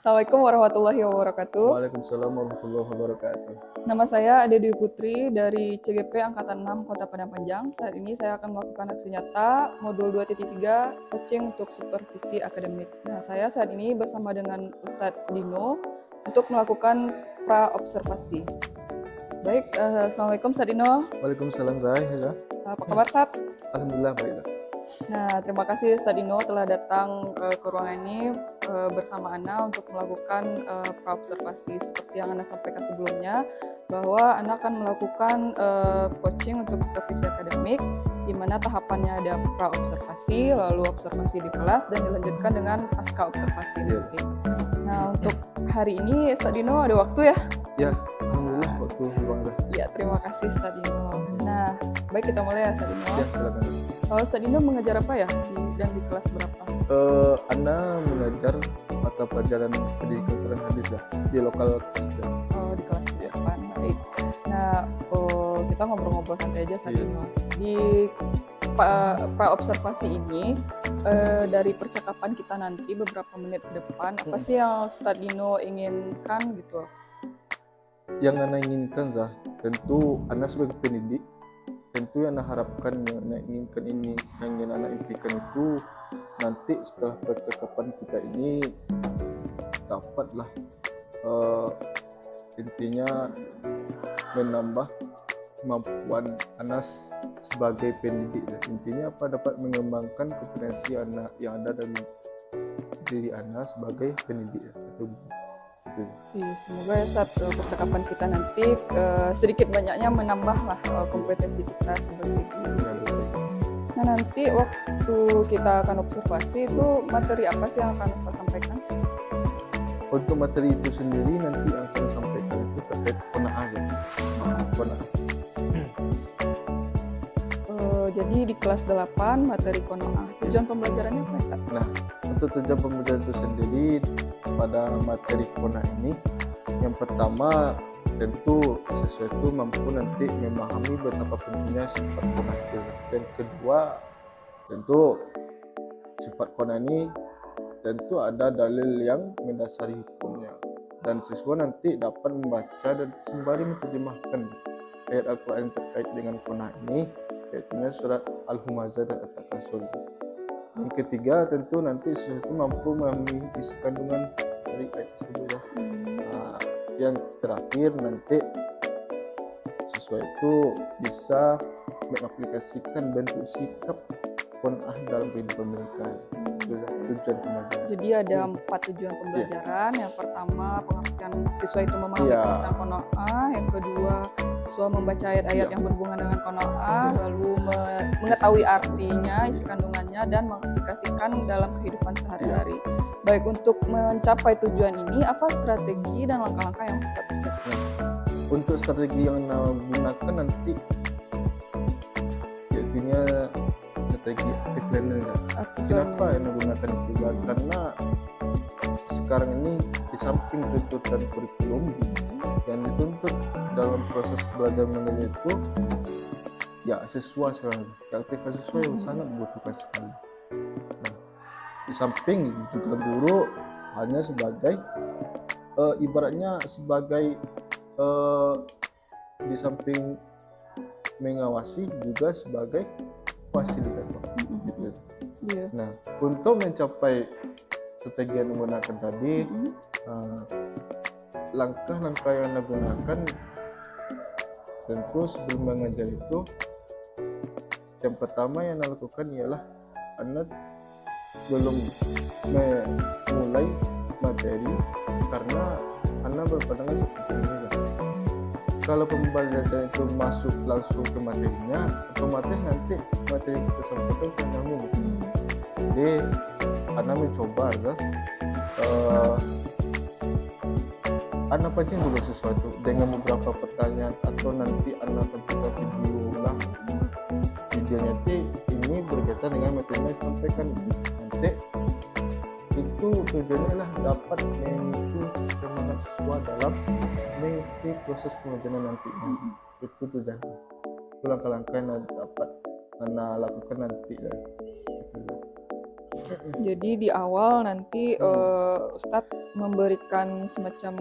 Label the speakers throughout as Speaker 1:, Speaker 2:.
Speaker 1: Assalamualaikum warahmatullahi wabarakatuh.
Speaker 2: Waalaikumsalam warahmatullahi wabarakatuh.
Speaker 1: Nama saya Ade Dwi Putri dari CGP Angkatan 6 Kota Padang Panjang. Saat ini saya akan melakukan aksi nyata modul 2.3 coaching untuk supervisi akademik. Nah, saya saat ini bersama dengan Ustadz Dino untuk melakukan pra-observasi. Baik, Assalamualaikum Ustadz Dino.
Speaker 2: Waalaikumsalam Zai.
Speaker 1: Apa kabar Ustadz?
Speaker 2: Alhamdulillah baik.
Speaker 1: Nah, terima kasih Ustadz Dino telah datang ke ruangan ini bersama Ana untuk melakukan pra-observasi seperti yang Ana sampaikan sebelumnya, bahwa Ana akan melakukan coaching untuk supervisi akademik, di mana tahapannya ada pra-observasi, lalu observasi di kelas, dan dilanjutkan dengan pasca observasi nanti. Nah, untuk hari ini Ustadz Dino ada waktu ya?
Speaker 2: Ya, alhamdulillah waktu luang dah.
Speaker 1: Ya, terima kasih Ustadz Dino. Nah, baik kita mulai ya Ustadz Dino.
Speaker 2: Ya, silakan.
Speaker 1: Kalau Ustadz Dino mengajar apa ya dan di kelas berapa?
Speaker 2: Ana mengajar mata pelajaran pendidikan Quran hadis ya di lokal kelas.
Speaker 1: Oh, di kelas 8. Baik. Nah, kita ngobrol-ngobrol santai aja Ustadz Dino. Di pra-observasi ini, dari percakapan kita nanti beberapa menit ke depan, apa sih yang Ustadz Dino inginkan gitu?
Speaker 2: Yang Ana inginkan Zah, tentu Ana sebagai pendidik, tentu yang Ana harapkan, yang Ana inginkan ini, yang Ana impikan itu nanti setelah percakapan kita ini dapatlah intinya menambah kemampuan Ana sebagai pendidik. Intinya apa, dapat mengembangkan kompetensi Ana yang ada dalam diri Ana sebagai pendidik.
Speaker 1: Iya, semoga ya saat percakapan kita nanti sedikit banyaknya menambahlah kompetensi kita sebagai guru. Nah, nanti waktu kita akan observasi itu materi apa sih yang akan Ustaz sampaikan?
Speaker 2: Untuk materi itu sendiri nanti yang akan sampaikan itu terkait qanaah ya. Qanaah.
Speaker 1: Jadi di kelas 8 materi qanaah. Tujuan pembelajarannya apa Ustaz?
Speaker 2: Nah, untuk tujuan pembelajaran itu sendiri pada materi qanaah ini, yang pertama tentu sesuatu mampu nanti memahami betapa pentingnya sifat qanaah itu. Dan kedua, tentu sifat qanaah ini tentu ada dalil yang mendasari hukumnya, dan siswa nanti dapat membaca dan sembari menerjemahkan ayat Al-Quran terkait dengan qanaah ini, yaitu surat Al-Humazah dan At-Takasur. Yang ketiga, tentu nanti siswa itu mampu memahami isi kandungan dari ayat tersebut ya. Nah, yang terakhir nanti siswa itu bisa mengaplikasikan bentuk sikap qanaah dalam kehidupan mereka. Tujuan pembelajaran.
Speaker 1: Jadi ada 4 tujuan pembelajaran. Yang pertama, pengertian siswa itu memahami tentang qanaah. Yang kedua, siswa membaca ayat-ayat yang berhubungan dengan qanaah, lalu mengetahui artinya, isi kandungannya, dan mengaplikasikan dalam kehidupan sehari-hari. Baik, untuk mencapai tujuan ini, apa strategi dan langkah-langkah yang Ustaz persiapkan?
Speaker 2: Untuk strategi yang gunakan nanti, jadinya strategi active learning. Kenapa yang menggunakan itu? Karena sekarang ini di samping tuntutan kurikulum yang dituntut dalam proses belajar mengajar itu, ya siswa sekarang, aktivitas siswa yang sangat membutuhkan sekali. Nah, di samping juga guru hanya sebagai ibaratnya sebagai di samping mengawasi juga sebagai fasilitator gitu. Nah, untuk mencapai strategi yang menggunakan tadi, langkah-langkah yang Anda gunakan tentu sebelum mengajar itu, yang pertama yang Anda lakukan ialah Anda belum memulai materi, karena Anda berpandangan seperti ini ya. Kalau pembelajaran itu masuk langsung ke materinya, otomatis nanti materi yang kita sampaikan akan nyambung. Jadi Anda mencoba Anda pancing dulu sesuatu dengan beberapa pertanyaan, atau nanti Anda tentukan video lah. Videonya ini berkaitan dengan materi yang disampaikan. Nanti itu tujuannya lah dapat memicu semangat siswa dalam mengikuti proses pembelajaran nanti. Itu tujuan. Itu langkah-langkah yang dapat Anda lakukan nanti.
Speaker 1: Jadi di awal nanti Ustadz memberikan semacam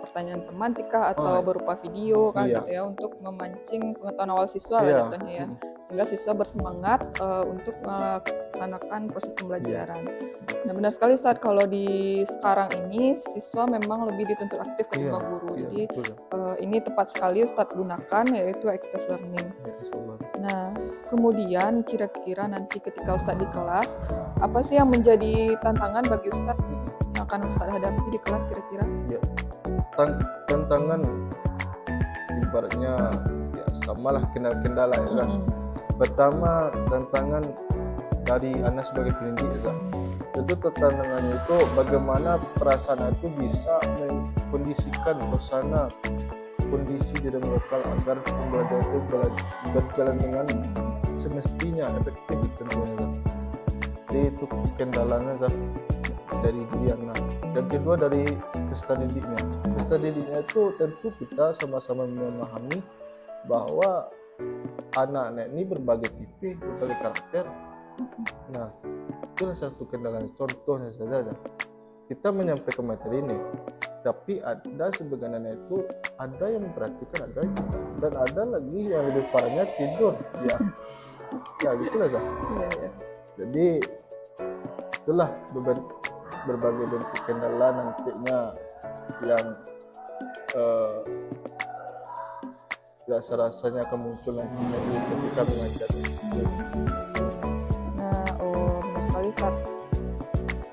Speaker 1: pertanyaan tematika atau
Speaker 2: Oh,
Speaker 1: berupa video kah
Speaker 2: iya,
Speaker 1: gitu ya untuk memancing pengetahuan awal siswa lah
Speaker 2: iya,
Speaker 1: jatuhnya ya, sehingga siswa bersemangat untuk melaksanakan proses
Speaker 2: iya,
Speaker 1: pembelajaran. Nah benar sekali Ustadz, kalau di sekarang ini siswa memang lebih dituntut aktif
Speaker 2: iya,
Speaker 1: ketimbang guru.
Speaker 2: iya,
Speaker 1: Jadi
Speaker 2: betul.
Speaker 1: ini tepat sekali Ustadz gunakan, yaitu active learning.
Speaker 2: Ya, insyaallah.
Speaker 1: Nah, kemudian kira-kira nanti ketika Ustadz di kelas, apa sih yang menjadi tantangan bagi Ustadz yang akan Ustadz hadapi di kelas kira-kira?
Speaker 2: Ya, tantangan ibaratnya ya samalah kendala ya kan. Pertama, tantangan dari Anda sebagai pendidik ya kan. Itu tantangannya itu bagaimana perasaan itu bisa mengkondisikan suasana kondisi di dalam lokal agar pembelajaran itu berjalan dengan semestinya efektif tentunya kan. Jadi itu kendalanya kan dari diri anak. Yang kedua dari peserta didiknya. Peserta didiknya itu tentu kita sama-sama memahami bahwa anak-anak ini berbagai tipe, berbagai karakter. Nah, itulah satu kendala. Contohnya saja, kita menyampaikan materi ini, tapi ada sebagian anak itu ada yang memperhatikan, ada yang tidak, dan ada lagi yang lebih parahnya tidur. Ya gitulah kan.
Speaker 1: Iya.
Speaker 2: Jadi itulah berbagai bentuk kendala nantinya yang rasa-rasanya akan muncul nantinya ketika mengajar.
Speaker 1: Nah, benar sekali Ustadz.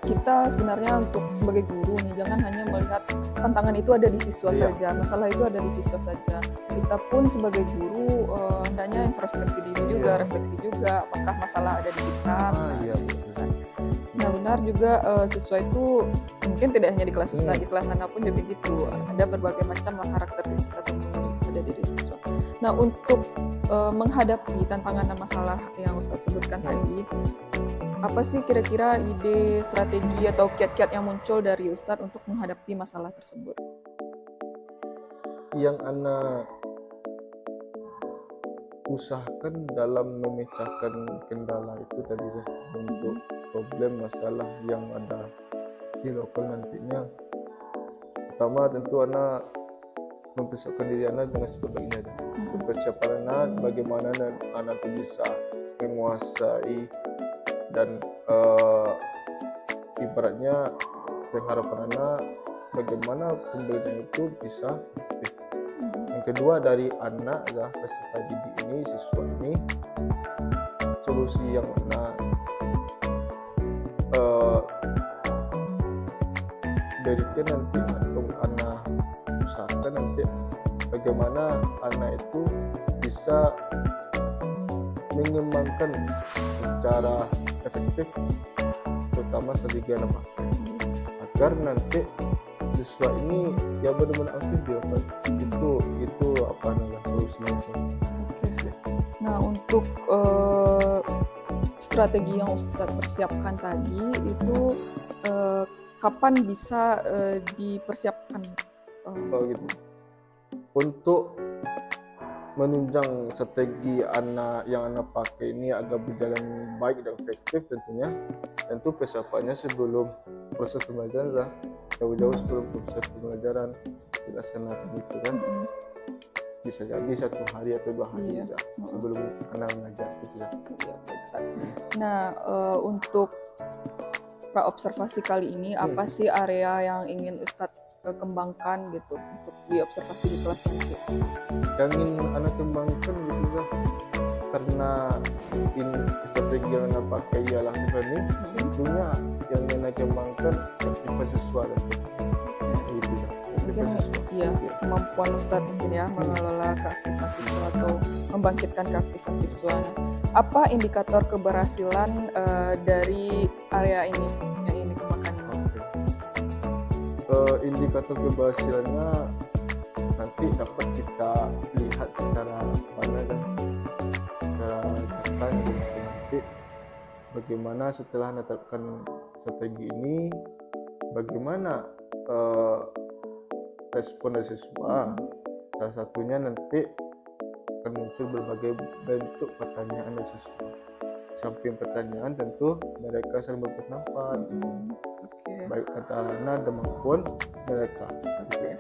Speaker 1: Kita sebenarnya untuk sebagai guru nih, jangan hanya melihat tantangan itu ada di siswa saja, masalah itu ada di siswa saja. Kita pun sebagai guru hendaknya introspeksi diri juga, refleksi juga, apakah masalah ada di kita. Nah benar juga siswa itu mungkin tidak hanya di kelas Ustadz, di kelas Anda pun juga gitu. Ada berbagai macam karakteristik atau ada diri siswa. Nah untuk menghadapi tantangan dan masalah yang Ustadz sebutkan tadi, apa sih kira-kira ide, strategi atau kiat-kiat yang muncul dari Ustadz untuk menghadapi masalah tersebut?
Speaker 2: Yang Ana usahakan dalam memecahkan kendala itu tadi untuk problem masalah yang ada di lokal nantinya. Pertama tentu Ana mempersiapkan diri Ana dengan sebagainya. Persiapan Ana bagaimana Ana bisa menguasai dan ibaratnya pengharapan anak bagaimana pembelajaran itu bisa aktif. Yang kedua dari anak adalah peserta didik ini, siswa ini, solusi yang anak berikan nanti atau anak usahakan nanti bagaimana anak itu bisa mengembangkan secara efektif terutama strategi anak pakai agar nanti siswa ini ya benar-benar aktif di lokal. Itu apa namanya solusinya.
Speaker 1: Oke. Nah untuk strategi yang Ustadz persiapkan tadi itu kapan bisa dipersiapkan?
Speaker 2: Gitu. Untuk menunjang strategi anak yang anak pakai ini agar berjalan baik dan efektif tentu persiapannya sebelum proses pembelajaran jauh-jauh sebelum proses pembelajaran dilaksanakan itu kan bisa jadi 1 hari atau 2 hari sebelum anak mengajar gitu ya.
Speaker 1: Nah untuk praobservasi kali ini apa sih area yang ingin Ustadz kembangkan gitu untuk diobservasi di kelas nanti?
Speaker 2: Yang ingin anak kembangkan gitu lah, karena strategi yang anak pakai ialah learning, tentunya yang anak kembangkan aktivitas siswa gitu ya.
Speaker 1: Iya, kemampuan Ustadz mungkin ya mengelola keaktifan siswa atau membangkitkan keaktifan siswa. Apa indikator keberhasilan dari area ini yang ingin dikembangkan ini?
Speaker 2: Indikator keberhasilannya nanti dapat kita lihat secara mana dan secara nyata nanti bagaimana setelah menetapkan strategi ini, bagaimana respon dari siswa. Salah satunya nanti akan muncul berbagai bentuk pertanyaan dari siswa. samping pertanyaan tentu mereka saling berpendapat,
Speaker 1: Oke.
Speaker 2: baik kata anak dan maupun mereka.
Speaker 1: Oke.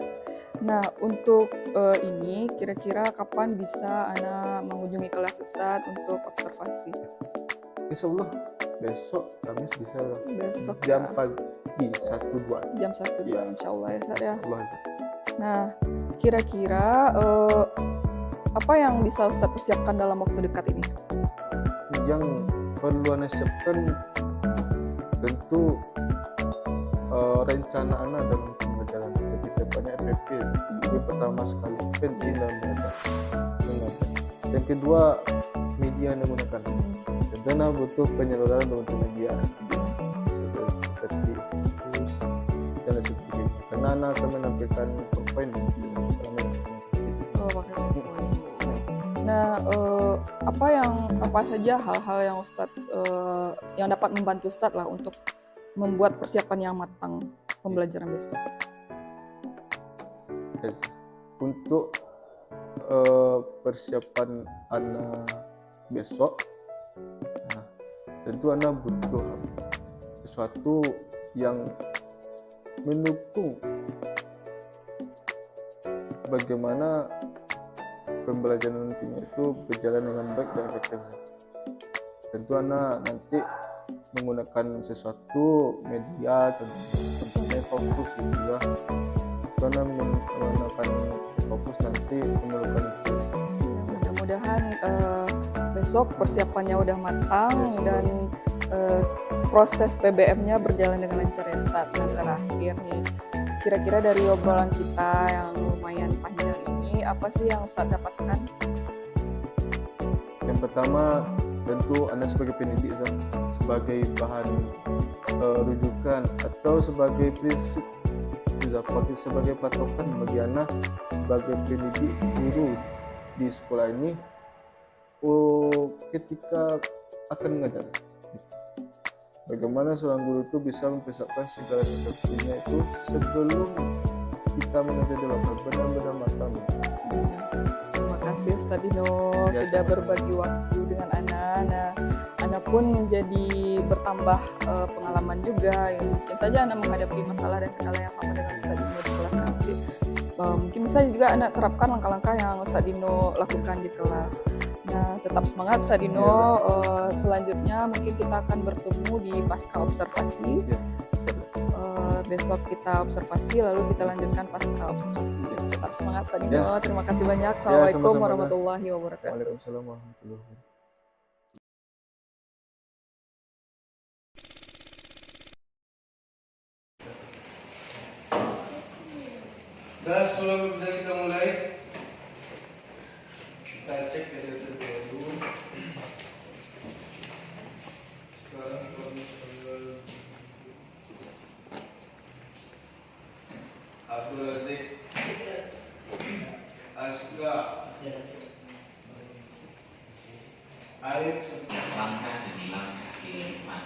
Speaker 1: Nah, untuk ini kira-kira kapan bisa Ana mengunjungi kelas Ustadz untuk observasi?
Speaker 2: Insya Allah besok Kamis bisa
Speaker 1: Besok
Speaker 2: jam
Speaker 1: ya,
Speaker 2: pagi 1-2.
Speaker 1: jam 1-2
Speaker 2: Iya.
Speaker 1: insya Allah ya Ustadz ya.
Speaker 2: Insya Allah.
Speaker 1: Nah, kira-kira apa yang bisa Ustadz persiapkan dalam waktu dekat ini?
Speaker 2: Yang perlu Anda siapkan tentu rencana Anda dalam pembelajaran. Ketika banyak FFP, itu pertama sekali penting dalam belajar. Yang kedua, media yang digunakan. Tentu Anda butuh penyaluran untuk media seperti terus dan seperti itu. Karena Anda akan menampilkan PowerPoint.
Speaker 1: Oh, pakai PowerPoint. Nah, apa saja hal-hal yang Ustadz yang dapat membantu Ustadz lah untuk membuat persiapan yang matang pembelajaran besok?
Speaker 2: Untuk persiapan anak besok, nah, tentu anak butuh sesuatu yang mendukung bagaimana pembelajaran nantinya itu berjalan dengan baik dan efektif. Tentu anak nanti menggunakan sesuatu media, contohnya fokus gitu ya. Karena menggunakan fokus nanti memerlukan itu.
Speaker 1: Mudah-mudahan besok persiapannya udah matang
Speaker 2: Yes,
Speaker 1: dan proses PBM-nya berjalan dengan lancar ya Ustadz. Dan terakhir nih, kira-kira dari obrolan kita yang lumayan panjang ini, apa sih yang Ustadz dapatkan?
Speaker 2: Yang pertama, tentu Anda sebagai pendidik, sebagai bahan rujukan atau sebagai prinsip, sebagai patokan bagi anak sebagai pendidik guru di sekolah ini, ketika akan mengajar. Bagaimana seorang guru itu bisa mempersiapkan segala sesuatunya itu sebelum kita mengajar di lokal, benar-benar matang.
Speaker 1: Terima kasih Ustadz Dino
Speaker 2: Ya,
Speaker 1: sudah berbagi waktu dengan Ana. Nah, Ana pun menjadi bertambah pengalaman juga. Ya, mungkin saja Ana menghadapi masalah dan kendala yang sama dengan Ustadz Dino di kelas nanti. Mungkin bisa juga Ana terapkan langkah-langkah yang Ustadz Dino lakukan di kelas. Nah, tetap semangat Ustadz Dino. Selanjutnya mungkin kita akan bertemu di pasca observasi.
Speaker 2: Ya.
Speaker 1: Besok kita observasi, lalu kita lanjutkan pasca observasi. Tetap semangat Ustadz Dino. Terima kasih banyak. Assalamualaikum
Speaker 2: sama-sama.
Speaker 1: warahmatullahi wabarakatuh.
Speaker 2: Waalaikumsalam warahmatullahi wabarakatuh.
Speaker 3: Nah, sebelum kita mulai, kita cek dari dulu. Sekarang tanggal Abdul Aziz, Asga, Arif,
Speaker 4: langkah demi langkah kehidupan.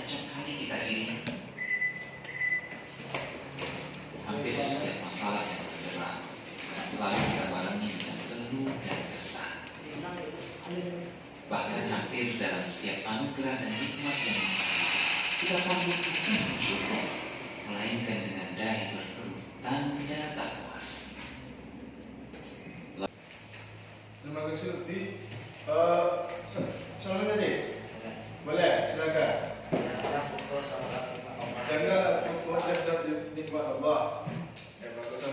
Speaker 4: Acap kali kita iri. Hampir di setiap masalah yang terberat, selalu kita barengi dengan keluh dan kesah. Bahkan hampir dalam setiap anugerah dan nikmat yang kita sambut bukan bersyukur, melainkan dengan dai berkerut tanda tak puas.
Speaker 3: terima kasih Lutfi. Soalan tadi, boleh silakan. Jangan menghadap nikmat Allah yang Maha Kuasa.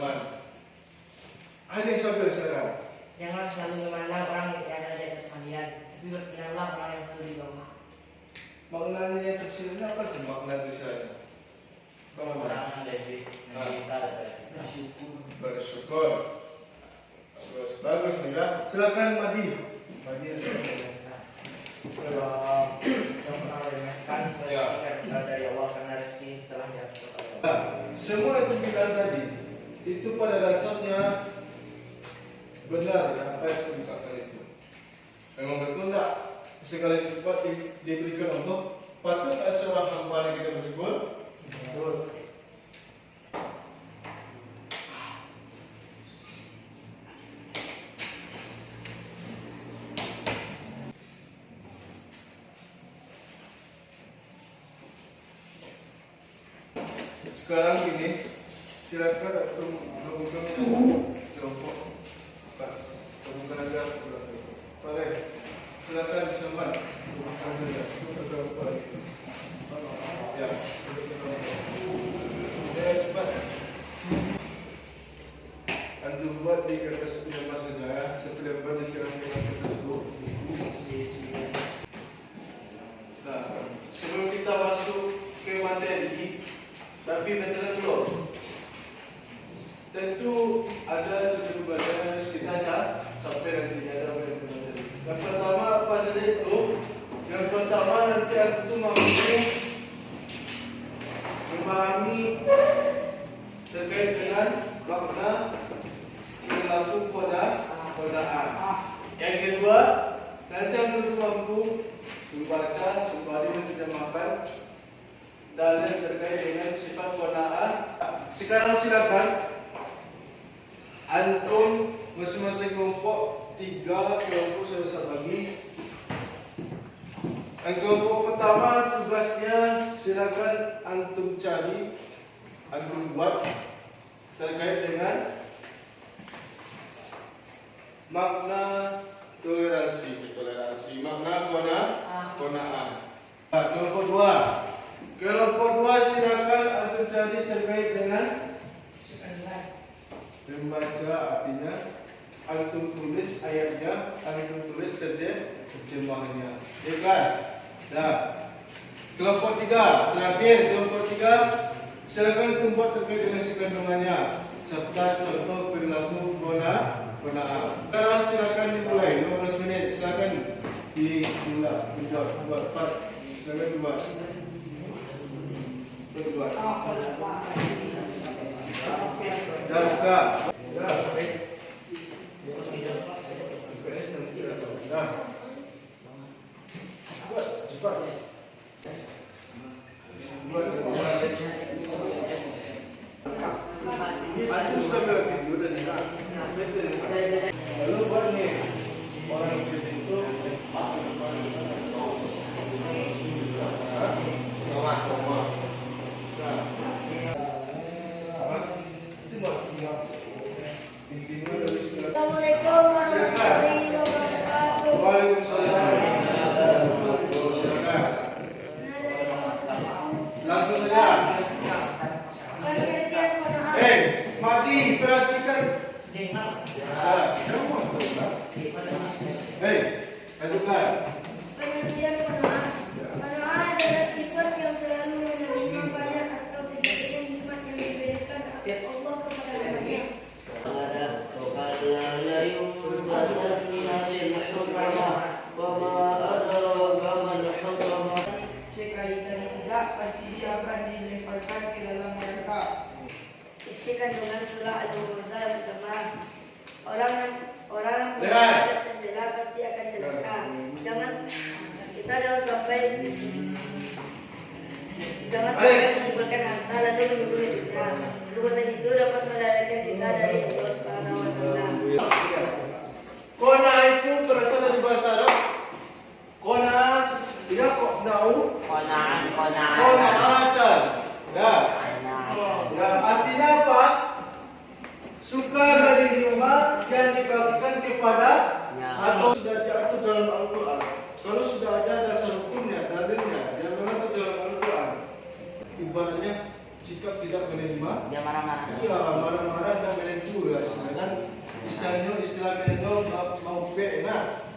Speaker 3: Ada yang soal silakan.
Speaker 5: Jangan selalu memandang orang yang berada di atas kalian, tapi berkenallah orang yang selalu di bawah.
Speaker 3: Maknanya tersiratnya apa sih makna tersiratnya?
Speaker 5: Orang lebih
Speaker 3: Bersyukur. Bagus nih ya. Silakan Madi. Madi yang silakan.
Speaker 5: Yang pernah meremehkan rezeki dari Allah karena rezeki telah jatuh kepada Allah.
Speaker 3: Semua itu bilang tadi itu pada dasarnya benar ya, apa yang aku dikatakan itu. Memang betul tak segala tempat diberikan Allah. Patut tak seorang hamba yang kita bersyukur? Betul. sekarang ini silakan untuk melakukan kelompok Pak. Bukan aja Pak. Silakan disamban. Ya, cepat. Antum buat di kertas lembar saja ya. Satu lembar di kertas dulu. Nah, sebelum kita masuk ke materi, tapi betul dulu. Tentu ada tujuan pelajaran yang harus kita catat sampai nanti ada materi. Yang pertama apa saja itu? Yang pertama nanti aku memahami terkait dengan makna perilaku kodaan. Yang kedua, nanti aku mampu membaca sembari menerjemahkan dalil terkait dengan sifat kodaan. Sekarang silakan antum masing-masing kelompok 3 kelompok saya bagi. Yang kelompok pertama tugasnya silakan antum cari, antum buat terkait dengan makna toleransi, makna kona'an. Kelompok 2 silakan antum cari terkait dengan membaca, artinya antum tulis ayatnya, antum tulis terjemahannya. Ikhlas. Dah. Kelompok 3 terakhir, kelompok 3 silakan antum buat terkait dengan kandungannya serta contoh perilaku kona'an. Sekarang silakan dimulai 15 menit. Silakan dimulai. Buat 4. Silakan buat. Dah sekarang. Dah. Dah. Buat cepat. Buat. Aku sudah buat video dan tidak. Lalu buat ni orang yang itu
Speaker 6: Assalamualaikum warahmatullahi wabarakatuh.
Speaker 3: Waalaikumsalam. Langsung saja.
Speaker 6: Pengertian kona'an.
Speaker 3: Mati perhatikan. Ajukan.
Speaker 6: Pengertian kona'an. Kona'an adalah sifat yang selalu menerima banyak atau sedikitnya nikmat yang diberikan Allah kepada hambanya.
Speaker 7: Sekali dan tidak pasti dia akan dilemparkan ke dalam neraka.
Speaker 6: Isi kandungan surah Al-Muzah yang pertama. Orang yang
Speaker 3: Lihat.
Speaker 6: terjela pasti akan celaka. Kita jangan sampai mengumpulkan harta lalu mengikuti kita. Perbuatan itu dapat melarikan kita dari Allah Subhanahu wa taala.
Speaker 3: Kona itu berasal dari bahasa Arab. Kona dia qna'u. Qana'atan. Ya. Ya, artinya apa? Suka menerima yang dibagikan kepada atau sudah diatur dalam Al-Quran. Kalau sudah ada dasar hukumnya, dalilnya yang mengatur dalam Al-Quran, ibaratnya sikap tidak menerima,
Speaker 5: Dia marah-marah.
Speaker 3: iya marah-marah dan menentu lah. Sedangkan istilah menentu mau benar.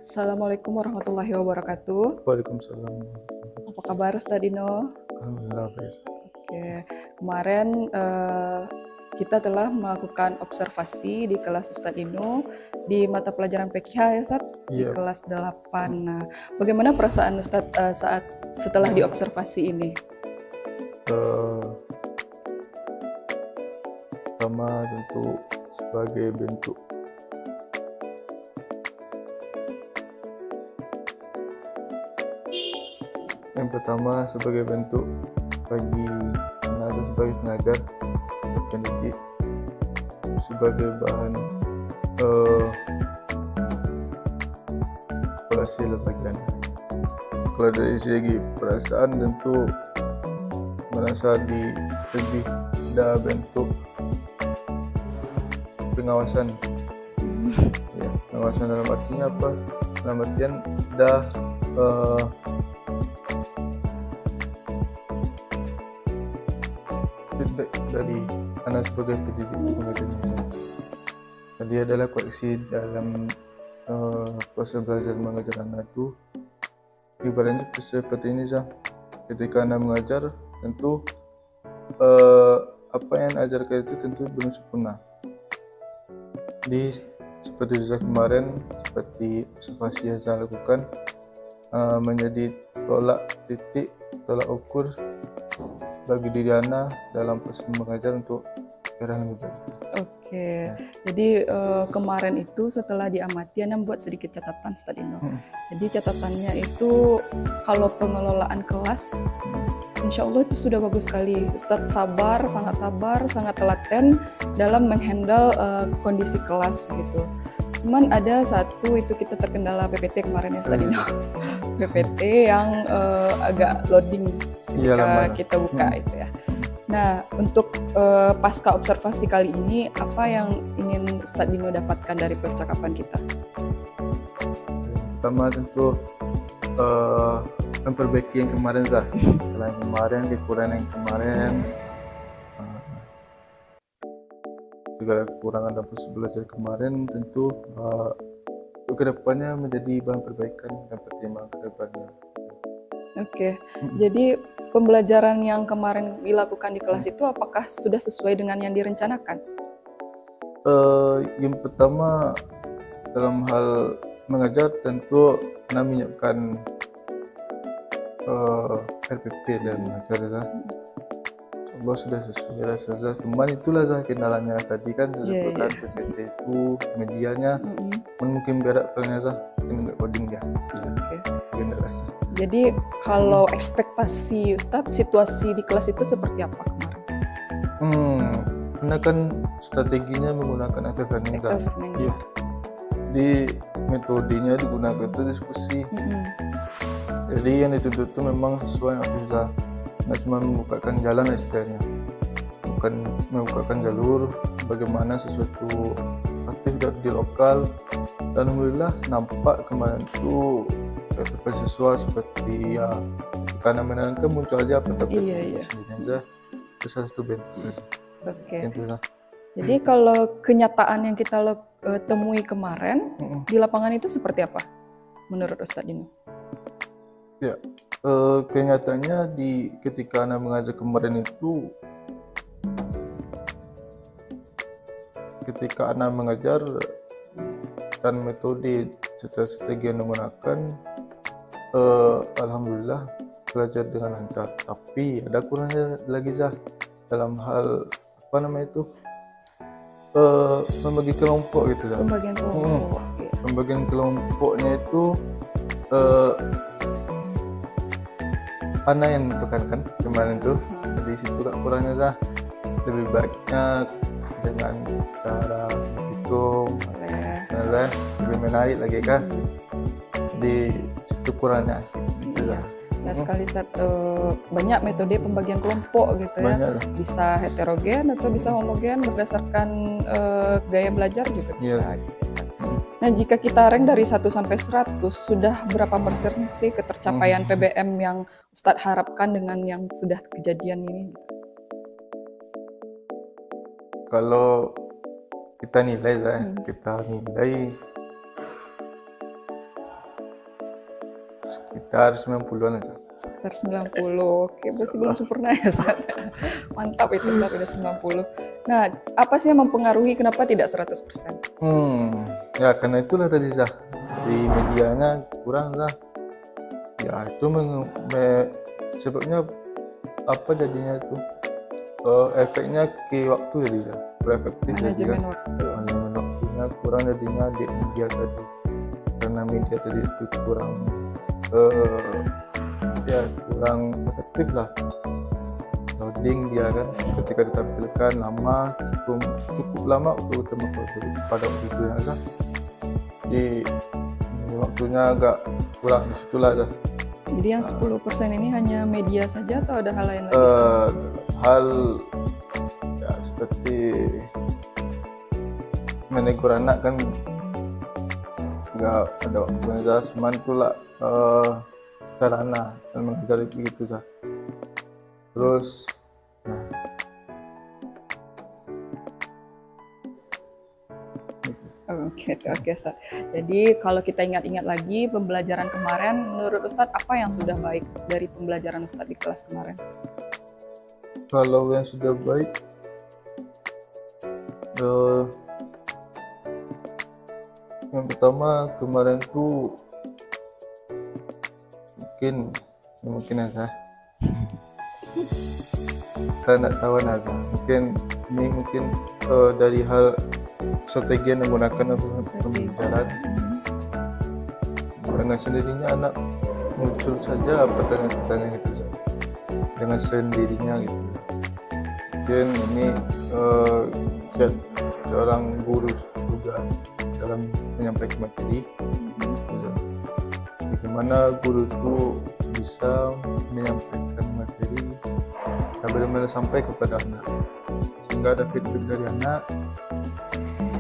Speaker 1: Assalamualaikum warahmatullahi wabarakatuh.
Speaker 2: Waalaikumsalam.
Speaker 1: Apa kabar Ustaz Dino?
Speaker 2: Alhamdulillah baik.
Speaker 1: Oke, kemarin kita telah melakukan observasi di kelas Ustaz Dino di mata pelajaran PKH ya Ustaz? Di
Speaker 2: Iya.
Speaker 1: kelas 8. Nah, bagaimana perasaan Ustaz setelah diobservasi ini?
Speaker 2: Pertama tentu sebagai bentuk bagi pengajar sebagai pengajar pendidik sebagai bahan evaluasi bagian. Kalau dari segi perasaan tentu merasa lebih ada bentuk pengawasan. Ya, pengawasan dalam artinya apa? Dalam artian dah feedback dari anak sebagai pendidik pengajar. Jadi adalah koreksi dalam proses belajar mengajar anak itu. Ibaratnya seperti ini sah. Ketika anak mengajar, tentu apa yang ajarkan itu tentu belum sempurna. Jadi seperti saya kemarin, seperti observasi yang saya lakukan, menjadi tolak ukur bagi diri anak dalam proses mengajar untuk yang lebih baik.
Speaker 1: Oke, jadi kemarin itu setelah diamati, Anda membuat sedikit catatan, Ustadz Ino. Jadi catatannya itu kalau pengelolaan kelas, insya Allah itu sudah bagus sekali. Ustadz sangat telaten dalam menghandle kondisi kelas gitu. Cuman ada satu itu kita terkendala PPT kemarin ya, Ustadz Ino. PPT yang agak loading ketika kita buka itu ya. Nah, untuk pasca observasi kali ini, apa yang ingin Ustadz Dino dapatkan dari percakapan kita?
Speaker 2: Pertama tentu memperbaiki yang kemarin Zah. Selain kemarin, kekurangan yang kemarin, segala kekurangan dalam proses belajar kemarin tentu untuk kedepannya menjadi bahan perbaikan dan pertimbangan kedepannya.
Speaker 1: Oke, jadi pembelajaran yang kemarin dilakukan di kelas itu apakah sudah sesuai dengan yang direncanakan?
Speaker 2: Yang pertama dalam hal mengajar tentu menyiapkan RPP dan mengajar Allah sudah sesuai saja. Cuman itulah kendalanya tadi kan sebutkan PPT itu medianya mungkin berat filenya nggak coding ya. Kendalanya.
Speaker 1: Jadi kalau ekspektasi Ustadz, situasi di kelas itu seperti apa kemarin?
Speaker 2: Karena kan strateginya menggunakan active learning.
Speaker 1: Ya.
Speaker 2: Di metodenya digunakan itu diskusi. Jadi yang dituntut itu memang sesuai yang aktif. Nggak cuma membukakan jalan istilahnya, bukan membukakan jalur bagaimana sesuatu aktif di lokal. Dan alhamdulillah nampak kemarin itu siswa seperti ya karena menanamkan muncul aja apa tapi aja itu satu bentuk.
Speaker 1: Oke. Jadi kalau kenyataan yang kita temui kemarin di lapangan itu seperti apa menurut Ustadz Dino?
Speaker 2: Ya, kenyataannya ketika anak mengajar kemarin itu, ketika anak mengajar dan metode strategi yang digunakan, alhamdulillah belajar dengan lancar. Tapi ada kurangnya lagi dalam hal membagi kelompok gitu Zah.
Speaker 1: Pembagian kelompok.
Speaker 2: Pembagian kelompoknya itu anak yang menentukan kan kemarin tuh. Jadi situ kan kurangnya Zah. Lebih baiknya dengan cara hitung, lebih menarik lagi kan. Di situ kurangnya sih.
Speaker 1: Nah sekali banyak metode pembagian kelompok gitu ya. Bisa heterogen atau bisa homogen berdasarkan gaya belajar juga bisa. Nah jika kita rank dari 1 sampai 100 sudah berapa persen sih ketercapaian PBM yang Ustadz harapkan dengan yang sudah kejadian ini?
Speaker 2: Kalau kita nilai sekitar 90-an aja.
Speaker 1: Sekitar 90, oke berarti belum sempurna ya Ustadz. Mantap itu Ustadz udah 90. Nah apa sih yang mempengaruhi kenapa tidak 100%?
Speaker 2: Ya karena itulah tadi Zah, di medianya kurang Zah. Ya itu sebabnya apa jadinya itu efeknya ke waktu jadi Zah, berefektif
Speaker 1: manajemen
Speaker 2: kan?
Speaker 1: waktu.
Speaker 2: Manajemen waktunya kurang jadinya di media tadi, karena media tadi itu kurang kurang efektif lah. Loading dia kan ketika ditampilkan lama, cukup lama untuk pada waktu itu yang Zah. Jadi waktunya agak kurang di situlah dah.
Speaker 1: Jadi yang 10% ini hanya media saja atau ada hal lain lagi?
Speaker 2: Hal ya seperti menegur anak kan nggak ada waktunya dah, cuman itulah sarana dan mengajar begitu dah. Terus
Speaker 1: Oke, Ustaz. Jadi kalau kita ingat-ingat lagi pembelajaran kemarin, menurut Ustadz apa yang sudah baik dari pembelajaran Ustadz di kelas kemarin?
Speaker 2: kalau yang sudah baik, yang pertama kemarin tuh mungkin Asa saya nggak tahu Asa mungkin dari hal strategi yang menggunakan untuk pembelajaran dengan sendirinya anak muncul saja pertanyaan-pertanyaan itu dengan sendirinya gitu. Mungkin ini seorang guru juga dalam menyampaikan materi, bagaimana guru itu bisa menyampaikan materi dan benar-benar sampai kepada anak sehingga ada feedback dari anak.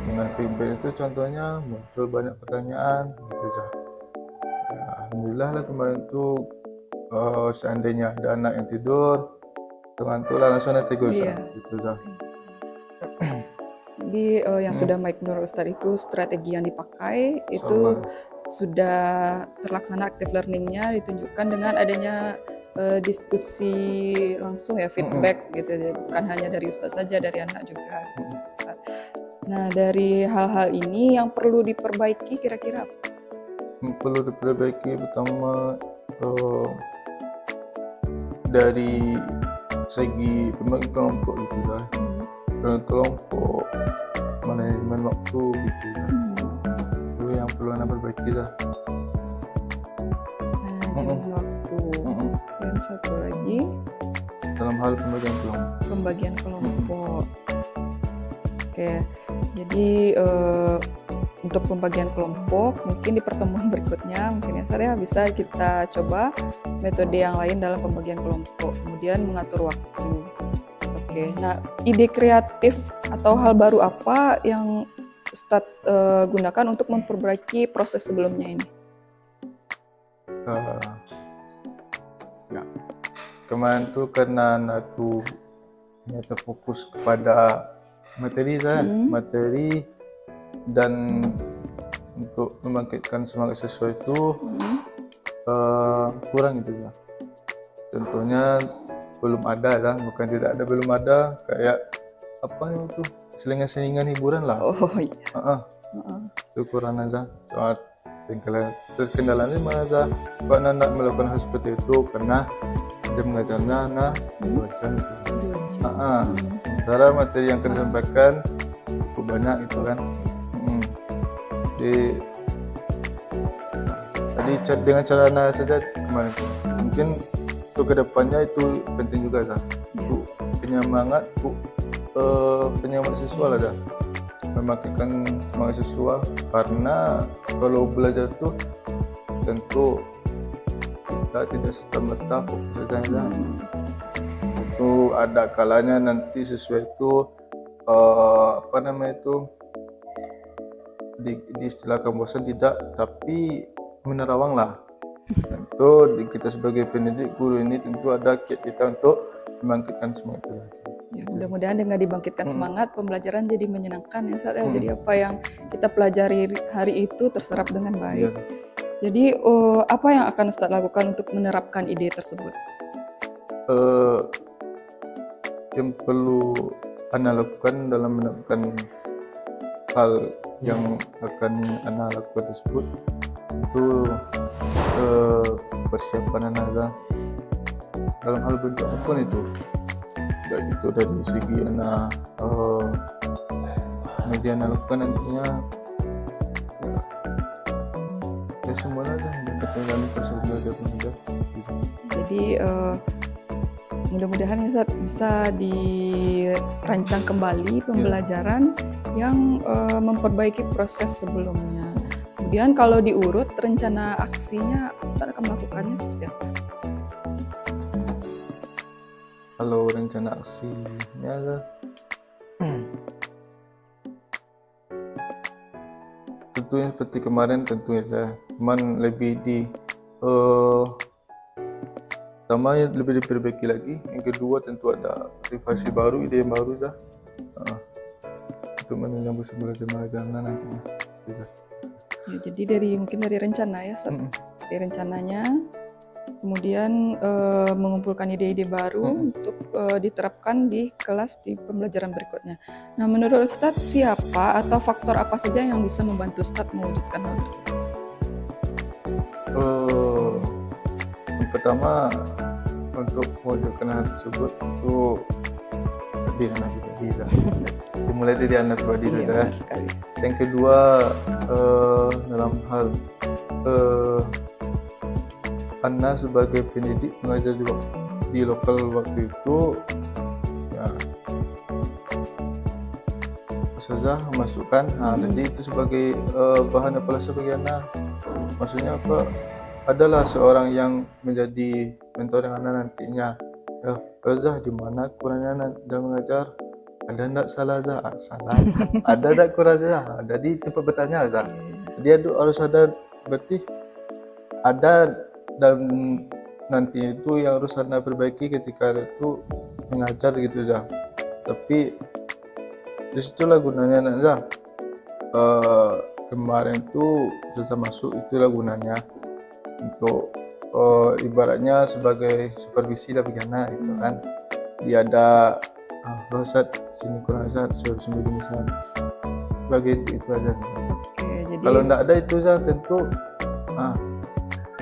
Speaker 2: Dengan feedback itu contohnya muncul banyak pertanyaan gitu saja. Alhamdulillah lah kemarin itu seandainya ada anak yang tidur tergantuklah langsung tegur gitu saja.
Speaker 1: Jadi yang sudah baik menurut Ustadz itu strategi yang dipakai itu sudah terlaksana active learningnya ditunjukkan dengan adanya diskusi langsung ya, feedback gitu, jadi bukan hanya dari Ustadz saja, dari anak juga. Nah dari hal-hal ini yang perlu diperbaiki kira-kira apa?
Speaker 2: Perlu diperbaiki pertama dari segi pembagi kelompok gitu lah, kelompok manajemen waktu gitu lah. Itu yang perlu anda perbaiki lah.
Speaker 1: Manajemen waktu. Dan satu lagi
Speaker 2: dalam hal pembagian kelompok.
Speaker 1: Oke, jadi untuk pembagian kelompok mungkin di pertemuan berikutnya mungkin ya bisa kita coba metode yang lain dalam pembagian kelompok, kemudian mengatur waktu. Oke, nah ide kreatif atau hal baru apa yang Ustadz gunakan untuk memperbaiki proses sebelumnya ini?
Speaker 2: Ya, kemarin tuh karena aku terfokus kepada materi materi dan untuk membangkitkan semangat siswa itu kurang gitu ya. Tentunya belum ada bukan tidak ada, belum ada kayak apa itu selingan-selingan hiburan lah. Itu kurang aja. Soal kendalanya mana aja Pak Nanda melakukan hal seperti itu karena jam mengajarnya 2 jam gitu. Sementara materi yang akan disampaikan cukup banyak gitu kan. Jadi dengan cara saja kemarin mungkin untuk kedepannya itu penting juga untuk penyemangat siswa lah memakai semangat siswa, karena kalau belajar tuh tentu kita tidak serta-merta fokus saja. Itu ada kalanya nanti siswa itu diistilahkan bosan tidak, tapi menerawang lah. Tentu kita sebagai pendidik guru ini tentu ada kiat kita untuk membangkitkan semangat itu lagi.
Speaker 1: Ya, mudah-mudahan dengan dibangkitkan semangat pembelajaran jadi menyenangkan ya Ustadz. Jadi apa yang kita pelajari hari itu terserap dengan baik. Jadi apa yang akan Ustadz lakukan untuk menerapkan ide tersebut?
Speaker 2: Yang perlu Anda lakukan dalam menerapkan hal yang akan Anda lakukan tersebut itu persiapan Anda dalam hal bentuk apapun itu, baik itu dari segi Anda media Anda lakukan nantinya ya semuanya aja yang berkaitan proses belajar mengajar. Jadi
Speaker 1: mudah-mudahan ya bisa dirancang kembali pembelajaran yang memperbaiki proses sebelumnya. Kemudian kalau diurut rencana aksinya Ustaz akan melakukannya seperti apa?
Speaker 2: Kalau rencana aksinya tentunya seperti kemarin tentunya saya cuman lebih pertama lebih diperbaiki lagi, yang kedua tentu ada motivasi baru, ide yang baru dah untuk menyambut semula jemaah nantinya.
Speaker 1: Ya, jadi mungkin dari rencana ya, Ustaz. Dari rencananya, kemudian mengumpulkan ide-ide baru untuk diterapkan di kelas di pembelajaran berikutnya. Nah, menurut Ustadz, siapa atau faktor apa saja yang bisa membantu Ustadz mewujudkan hal tersebut?
Speaker 2: Yang pertama, untuk mewujudkan hal tersebut itu diri anak pribadi lah. Dimulai dari anak pribadi
Speaker 1: Iya,
Speaker 2: saja.
Speaker 1: benar sekali.
Speaker 2: Yang kedua, dalam hal Anda sebagai pendidik mengajar di lokal waktu itu, ya, Ustazah memasukkan, jadi itu sebagai bahan evaluasi bagi anak. Maksudnya apa? Adalah seorang yang menjadi mentor yang anak nantinya. Ya, Ustazah di mana kurangnya dalam mengajar? Ada enggak salah Zah? Salah. Ada enggak kurang Zah? Jadi tempat bertanya Zah. Dia harus ada, berarti ada dan nanti itu yang harus anda perbaiki ketika itu mengajar gitu Zah. Tapi disitulah gunanya nak Zah. Kemarin tuh susah masuk, itulah gunanya untuk ibaratnya sebagai supervisi lah bagi anak gitu kan. Dia ada Ustaz sini kurang Ustaz, suruh sembunyi misalnya. Bagi itu aja.
Speaker 1: Oke, jadi
Speaker 2: Kalau enggak ada itu Zah, tentu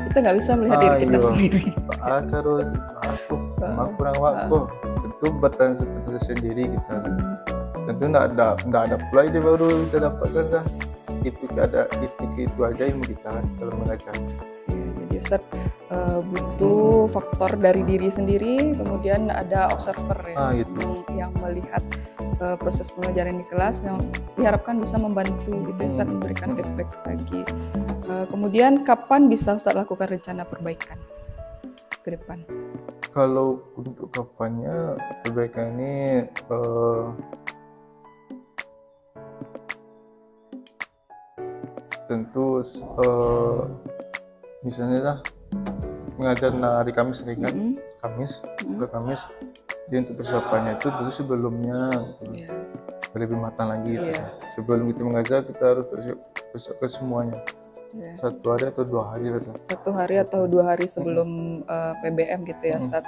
Speaker 1: kita nggak bisa melihat diri kita sendiri.
Speaker 2: Terus aku kurang waktu, tentu bertanya seperti sendiri kita. Tentu enggak ada pula ide baru kita dapatkan Zah. Itu aja ilmu kita kan kalau mengajar.
Speaker 1: Jadi Ustaz butuh faktor dari diri sendiri, kemudian ada observer ya,
Speaker 2: gitu.
Speaker 1: yang melihat proses pembelajaran di kelas yang diharapkan bisa membantu gitu ya, Ustaz, memberikan feedback lagi. Kemudian kapan bisa Ustaz lakukan rencana perbaikan ke depan?
Speaker 2: Kalau untuk kapannya perbaikan ini tentu misalnya lah mengajar hari Kamis nih kan, Kamis jadi untuk persiapannya itu tentu sebelumnya lebih matang lagi gitu. Sebelum kita mengajar kita harus persiapkan semuanya. 1 hari atau 2 hari lah.
Speaker 1: 1 hari atau 2 hari sebelum PBM gitu ya Ustadz.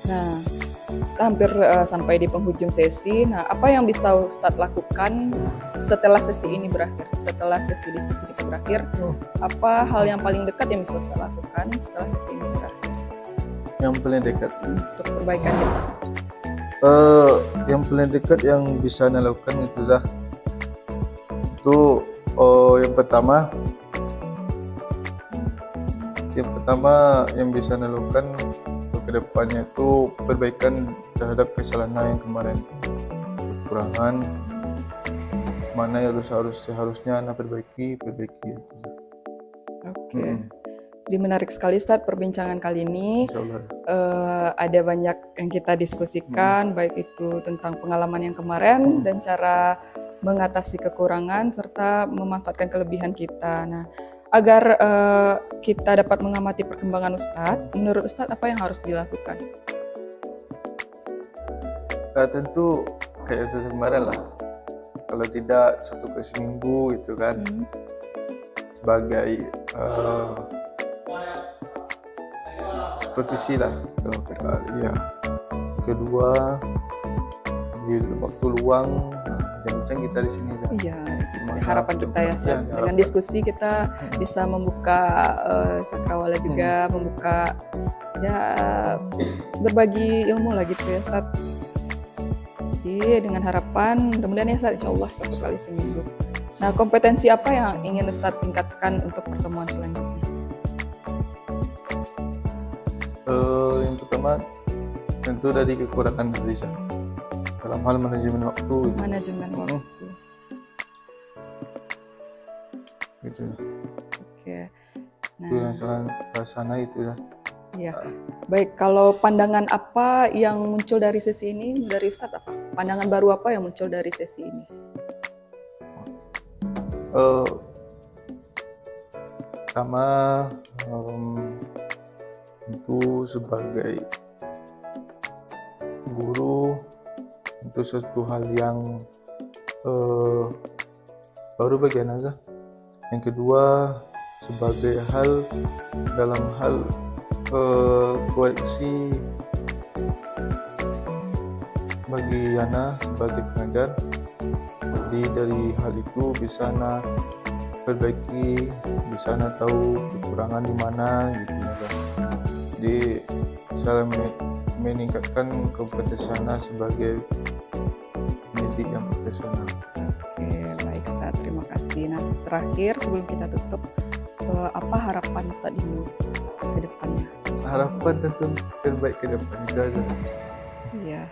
Speaker 1: Nah, kita hampir sampai di penghujung sesi. Nah, apa yang bisa Ustadz lakukan setelah sesi ini berakhir? Setelah sesi diskusi kita berakhir, apa hal yang paling dekat yang bisa Ustadz lakukan setelah sesi ini berakhir?
Speaker 2: Yang paling dekat
Speaker 1: untuk perbaikan kita?
Speaker 2: Yang paling dekat yang bisa Anda lakukan itu Zah. Itu yang pertama yang bisa Anda lakukan untuk kedepannya itu perbaikan terhadap kesalahan yang kemarin, kekurangan mana yang seharusnya Anda perbaiki.
Speaker 1: Oke. Jadi menarik sekali Ustadz perbincangan kali ini. Ada banyak yang kita diskusikan, baik itu tentang pengalaman yang kemarin dan cara mengatasi kekurangan serta memanfaatkan kelebihan kita. Nah, agar kita dapat mengamati perkembangan Ustadz, menurut Ustadz apa yang harus dilakukan?
Speaker 2: Tentu kayak kemarin lah, kalau tidak 1 kali seminggu itu kan sebagai supervisi lah. Ya. Kedua, di waktu luang bincang kita di sini.
Speaker 1: Iya, harapan kita ya, dengan diskusi kita bisa membuka sakrawala juga, membuka ya berbagi ilmu lah gitu ya Ustaz. Jadi dengan harapan mudah-mudahan ya Ustaz, insyaallah 1 kali seminggu. Nah, kompetensi apa yang ingin Ustaz tingkatkan untuk pertemuan selanjutnya?
Speaker 2: Yang pertama tentu dari kekurangan Riza dalam hal manajemen waktu. gitu.
Speaker 1: Oke.
Speaker 2: Itu yang
Speaker 1: Nah,
Speaker 2: salah sana itu ya.
Speaker 1: ya. Baik, kalau pandangan apa yang muncul dari sesi ini dari Ustadz apa? Pandangan baru apa yang muncul dari sesi ini?
Speaker 2: Pertama, itu sebagai guru itu suatu hal yang baru bagi Anaza. Yang kedua, sebagai hal dalam hal koreksi bagi Yana sebagai pengajar. Jadi dari hal itu bisa Ana perbaiki, bisa Ana tahu kekurangan di mana gitu ya kan. Jadi saya meningkatkan kompetensi Ana sebagai pendidik yang profesional.
Speaker 1: Oke, baik Ustadz, terima kasih. Nah, terakhir sebelum kita tutup, apa harapan Ustadz Dino ke depannya?
Speaker 2: Harapan tentu terbaik ke depan itu aja.
Speaker 1: Iya.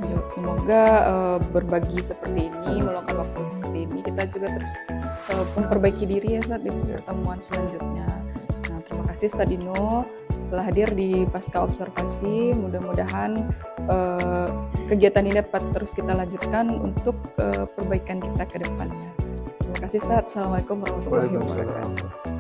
Speaker 1: Yuk, semoga berbagi seperti ini, meluangkan waktu seperti ini, kita juga terus memperbaiki diri ya Ustadz di pertemuan selanjutnya. Nah, terima kasih Ustadz Dino telah hadir di Pasca Observasi. Mudah-mudahan kegiatan ini dapat terus kita lanjutkan untuk perbaikan kita ke depannya. Terima kasih Ustadz. Assalamualaikum warahmatullahi wabarakatuh.